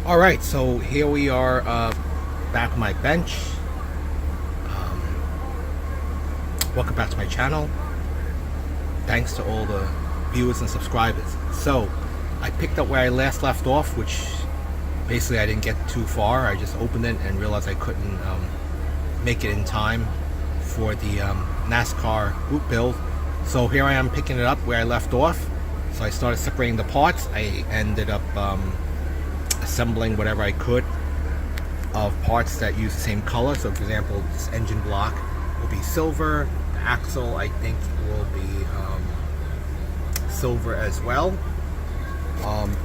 Alright, so here we are back on my bench. Welcome back to my channel. Thanks to all the viewers and subscribers. So, I picked up where I last left off, which basically I didn't get too far. I just opened it and realized I couldn't make it in time for the NASCAR group build. So here I am picking it up where I left off. So I started separating the parts. I ended up assembling whatever I could of parts that use the same color. So for example, this engine block will be silver. The axle I think will be silver as well.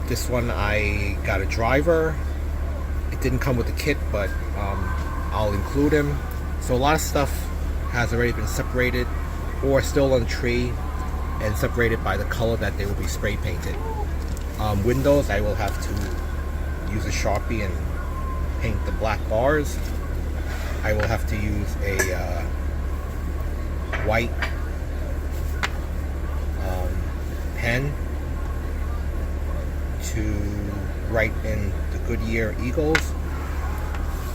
This one I got a driver. It didn't come with the kit, but I'll include him. So a lot of stuff has already been separated or still on the tree and separated by the color that they will be spray painted. Windows I will have to use a Sharpie and paint the black bars. I will have to use a white pen to write in the Goodyear Eagles.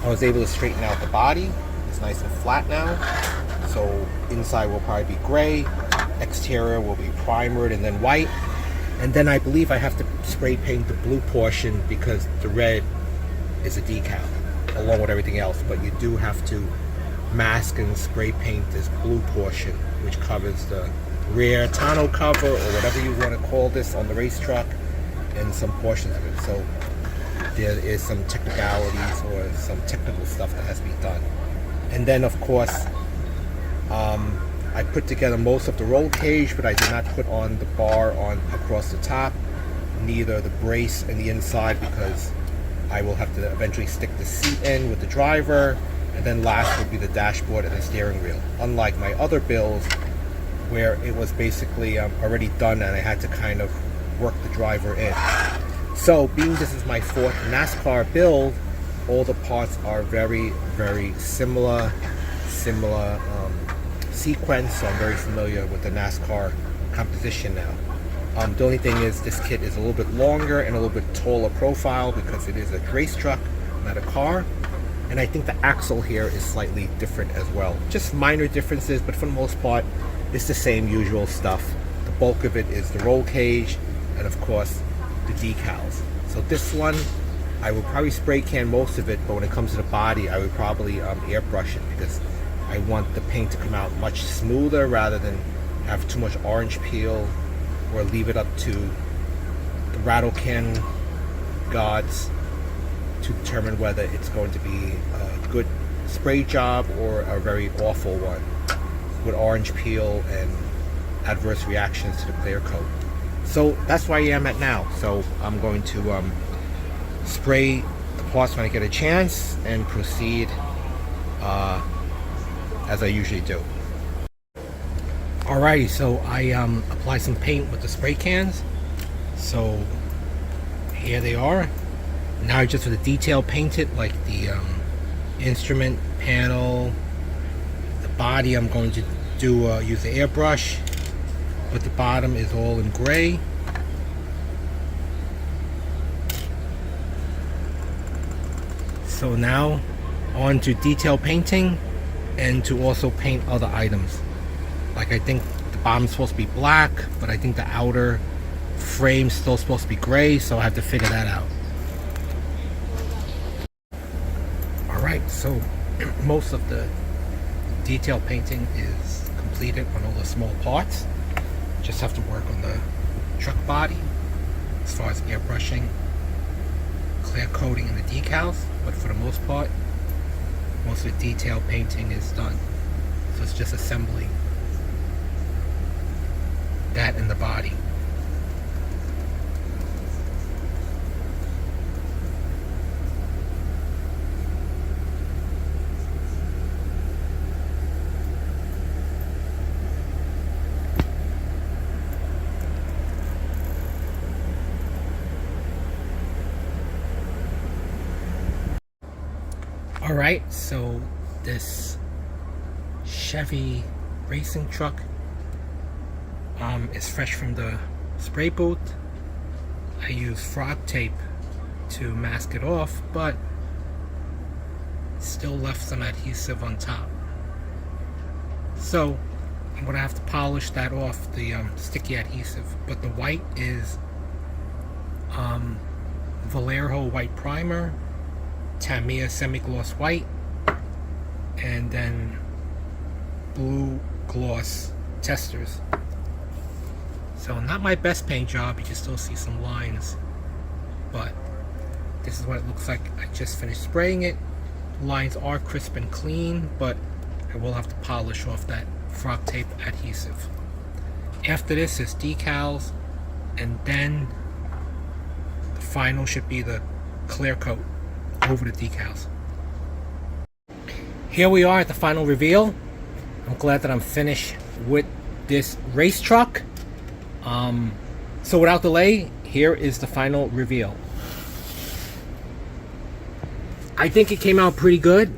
I was able to straighten out the body. It's nice and flat now. So inside will probably be gray. Exterior will be primered and then white. And then I believe I have to spray paint the blue portion because the red is a decal along with everything else. But you do have to mask and spray paint this blue portion, which covers the rear tonneau cover or whatever you want to call this on the race truck, and some portions of it. So there is some technicalities or some technical stuff that has to be done. And then of course I put together most of the roll cage, but I did not put on the bar on across the top, neither the brace in the inside, because I will have to eventually stick the seat in with the driver, and then last would be the dashboard and the steering wheel. Unlike my other builds where it was basically already done and I had to kind of work the driver in. So being this is my fourth NASCAR build, all the parts are very, very similar sequence, so I'm very familiar with the NASCAR composition now. The only thing is this kit is a little bit longer and a little bit taller profile because it is a race truck, not a car. And I think the axle here is slightly different as well. Just minor differences, but for the most part, it's the same usual stuff. The bulk of it is the roll cage and of course the decals. So this one, I will probably spray can most of it, but when it comes to the body, I would probably airbrush it because I want the paint to come out much smoother rather than have too much orange peel or leave it up to the rattle can gods to determine whether it's going to be a good spray job or a very awful one with orange peel and adverse reactions to the clear coat. So that's where I am at now. So I'm going to spray the parts when I get a chance and proceed as I usually do. Alrighty, so I apply some paint with the spray cans. So here they are. Now just for the detail paint it, like the instrument panel, the body I'm going to do use the airbrush, but the bottom is all in gray. So now on to detail painting and to also paint other items. Like I think the bottom's supposed to be black, but I think the outer frame's still supposed to be gray, so I have to figure that out. Alright, so most of the detail painting is completed on all the small parts. Just have to work on the truck body as far as airbrushing, clear coating, and the decals, but for the most part most of the detail painting is done. So it's just assembling that in the body. Alright, so this Chevy racing truck is fresh from the spray booth. I use frog tape to mask it off, but still left some adhesive on top. So I'm going to have to polish that off, the sticky adhesive. But the white is Vallejo white primer, Tamiya semi-gloss white, and then blue gloss testers. So not my best paint job, you can still see some lines, but this is what it looks like. I just finished spraying it. Lines are crisp and clean, but I will have to polish off that frog tape adhesive. After this is decals, and then the final should be the clear coat over the decals. Here we are at the final reveal. I'm glad that I'm finished with this race truck. So without delay, here is the final reveal. I think it came out pretty good.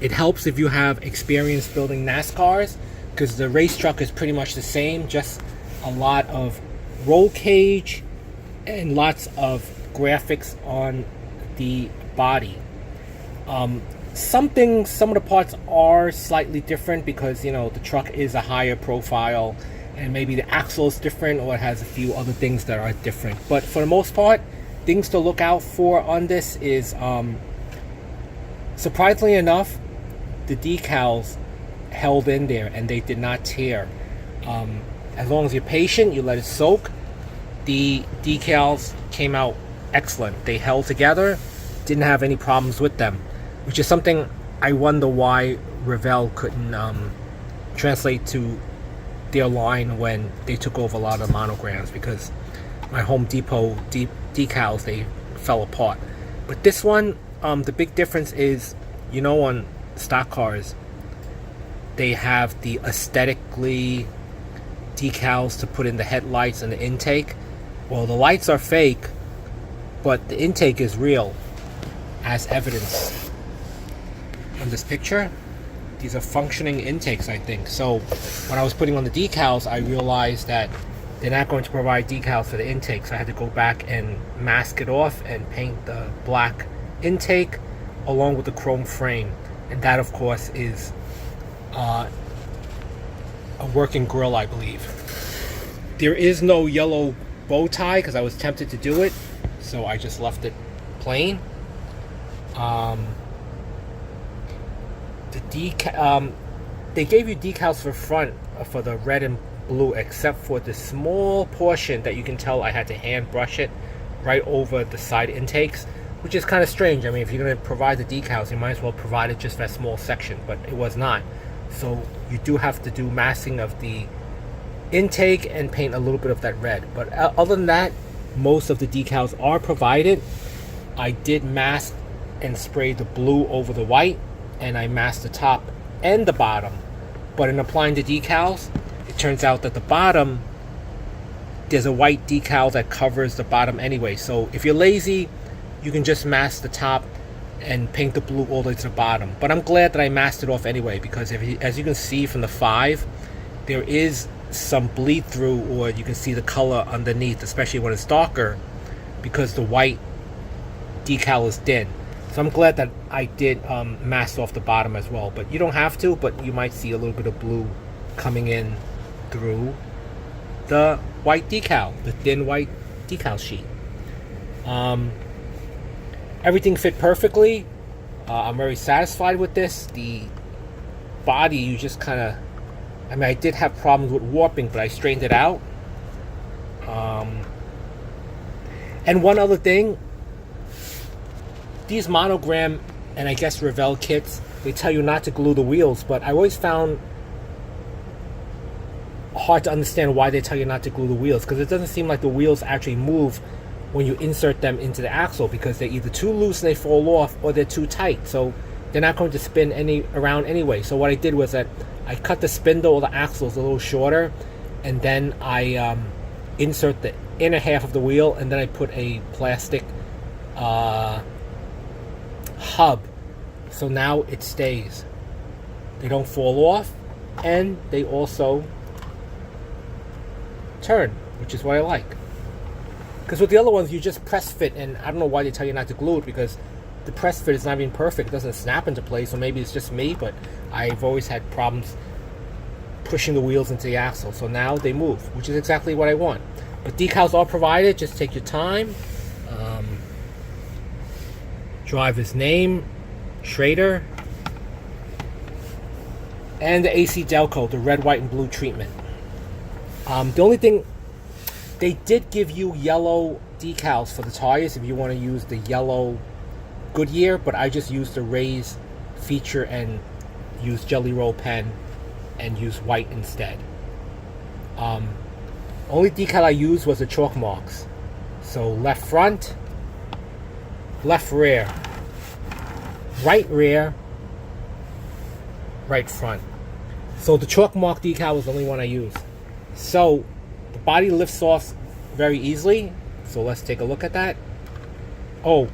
It helps if you have experience building NASCARs, because the race truck is pretty much the same, just a lot of roll cage and lots of graphics on the body. Some of the parts are slightly different because, you know, the truck is a higher profile and maybe the axle is different, or it has a few other things that are different. But for the most part, things to look out for on this is, surprisingly enough, the decals held in there and they did not tear. As long as you're patient, you let it soak, the decals came out excellent. They held together, didn't have any problems with them, which is something I wonder why Revell couldn't translate to their line when they took over a lot of monograms, because my Home Depot decals, they fell apart. But this one, the big difference is, you know, on stock cars, they have the aesthetically decals to put in the headlights and the intake. Well, the lights are fake, but the intake is real, as evidenced on this picture. These are functioning intakes, I think. So when I was putting on the decals, I realized that they're not going to provide decals for the intake, so I had to go back and mask it off and paint the black intake along with the chrome frame. And that, of course, is a working grill, I believe. There is no yellow bow tie because I was tempted to do it, so I just left it plain. They gave you decals for front for the red and blue, except for the small portion that you can tell I had to hand brush it right over the side intakes, which is kind of strange. I mean, if you're going to provide the decals, you might as well provide it just that small section, but it was not. So you do have to do masking of the intake and paint a little bit of that red. But other than that, most of the decals are provided. I did mask and spray the blue over the white, and I masked the top and the bottom. But in applying the decals, it turns out that the bottom, there's a white decal that covers the bottom anyway. So if you're lazy, you can just mask the top and paint the blue all the way to the bottom. But I'm glad that I masked it off anyway, because as you can see from the 5, there is some bleed through, or you can see the color underneath, especially when it's darker, because the white decal is thin. So I'm glad that I did mask off the bottom as well. But you don't have to, but you might see a little bit of blue coming in through the white decal, the thin white decal sheet. Everything fit perfectly. I'm very satisfied with this. The body, you just kind of, I mean, I did have problems with warping, but I straightened it out. And one other thing, these Monogram and I guess Revell kits, they tell you not to glue the wheels, but I always found hard to understand why they tell you not to glue the wheels, because it doesn't seem like the wheels actually move when you insert them into the axle, because they're either too loose and they fall off, or they're too tight, so they're not going to spin around anyway. So what I did was that I cut the spindle or the axles a little shorter, and then I insert the inner half of the wheel, and then I put a plastic hub, so now it stays. They don't fall off, and they also turn, which is what I like. Because with the other ones, you just press fit, and I don't know why they tell you not to glue it, because the press fit is not even perfect. It doesn't snap into place, so maybe it's just me, but I've always had problems pushing the wheels into the axle. So now they move, which is exactly what I want. But decals are provided. Just take your time. Driver's name, Schrader, and the AC-Delco, the red, white, and blue treatment. The only thing, they did give you yellow decals for the tires if you want to use the yellow Goodyear, but I just used the raised feature and used Jelly Roll pen and used white instead. Only decal I used was the chalk marks. So left front, left rear, right front. So the chalk mark decal was the only one I used. So the body lifts off very easily. So let's take a look at that. Oh,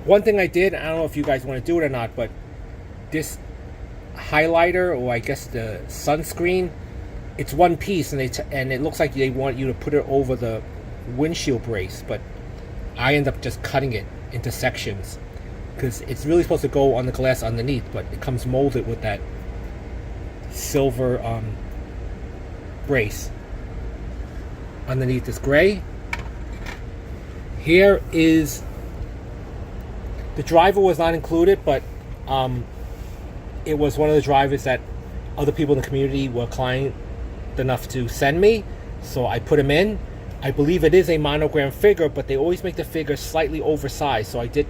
one thing I did, I don't know if you guys want to do it or not, but this highlighter, or I guess the sunscreen, it's one piece, and it looks like they want you to put it over the windshield brace, but I end up just cutting it into sections because it's really supposed to go on the glass underneath, but it comes molded with that silver brace underneath this gray. Here is the driver was not included, but it was one of the drivers that other people in the community were kind enough to send me, so I put him in. I believe it is a Monogram figure, but they always make the figure slightly oversized, so I did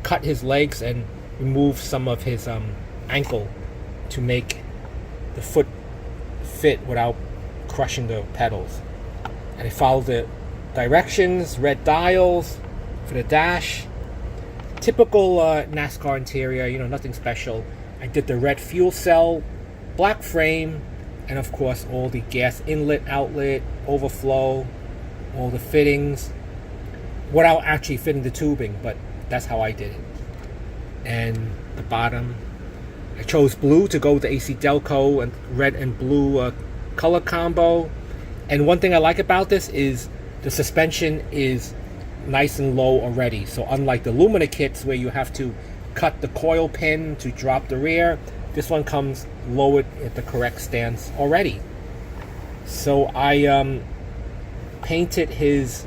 cut his legs and remove some of his ankle to make the foot fit without crushing the pedals. And I followed the directions, red dials for the dash, typical NASCAR interior, you know, nothing special. I did the red fuel cell, black frame, and of course all the gas inlet, outlet, overflow, all the fittings, without actually fitting the tubing, but that's how I did it. And the bottom, I chose blue to go with the AC-Delco and red and blue color combo. And one thing I like about this is the suspension is nice and low already. So unlike the Lumina kits where you have to cut the coil pin to drop the rear, this one comes lowered at the correct stance already. So I painted his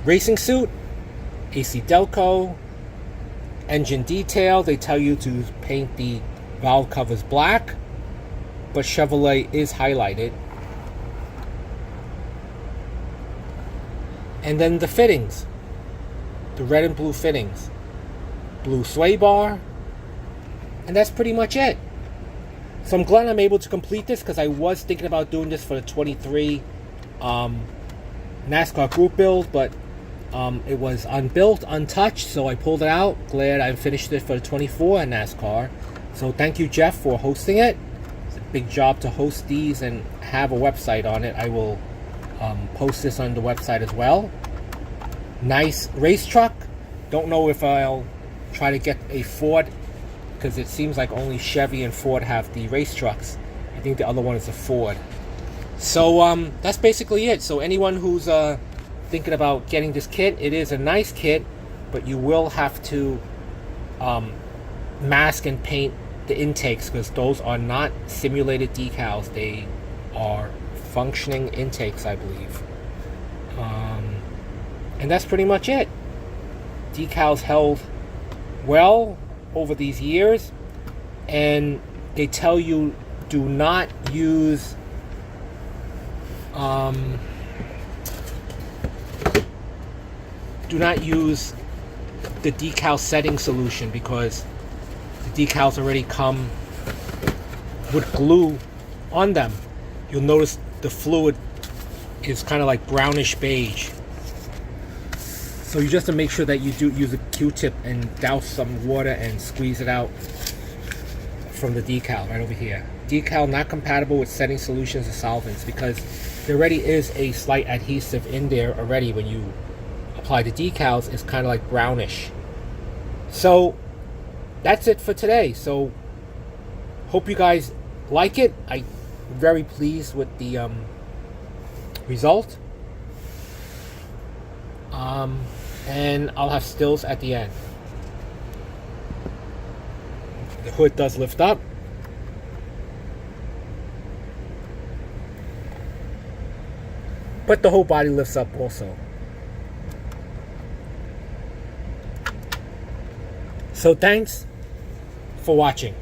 racing suit, AC-Delco, engine detail. They tell you to paint the valve covers black, but Chevrolet is highlighted. And then the fittings, the red and blue fittings, blue sway bar, and that's pretty much it. So I'm glad I'm able to complete this, because I was thinking about doing this for the 23 NASCAR group build, but it was unbuilt, untouched, so I pulled it out. Glad I finished it for the 24 NASCAR. So thank you, Jeff, for hosting it. It's a big job to host these and have a website on it. I will post this on the website as well. Nice race truck. Don't know if I'll try to get a Ford, because it seems like only Chevy and Ford have the race trucks. I think the other one is a Ford. So that's basically it. So anyone who's thinking about getting this kit, it is a nice kit, but you will have to mask and paint the intakes, because those are not simulated decals. They are functioning intakes, I believe. And that's pretty much it. Decals held well over these years, and they tell you do not use the decal setting solution, because the decals already come with glue on them. You'll notice the fluid is kind of like brownish beige. So you just have to make sure that you do use a Q-tip and douse some water and squeeze it out from the decal right over here. Decal not compatible with setting solutions or solvents, because there already is a slight adhesive in there already. When you apply the decals, it's kind of like brownish. So that's it for today. So hope you guys like it. I'm very pleased with the result. And I'll have stills at the end. The hood does lift up. But the whole body lifts up also. So thanks for watching.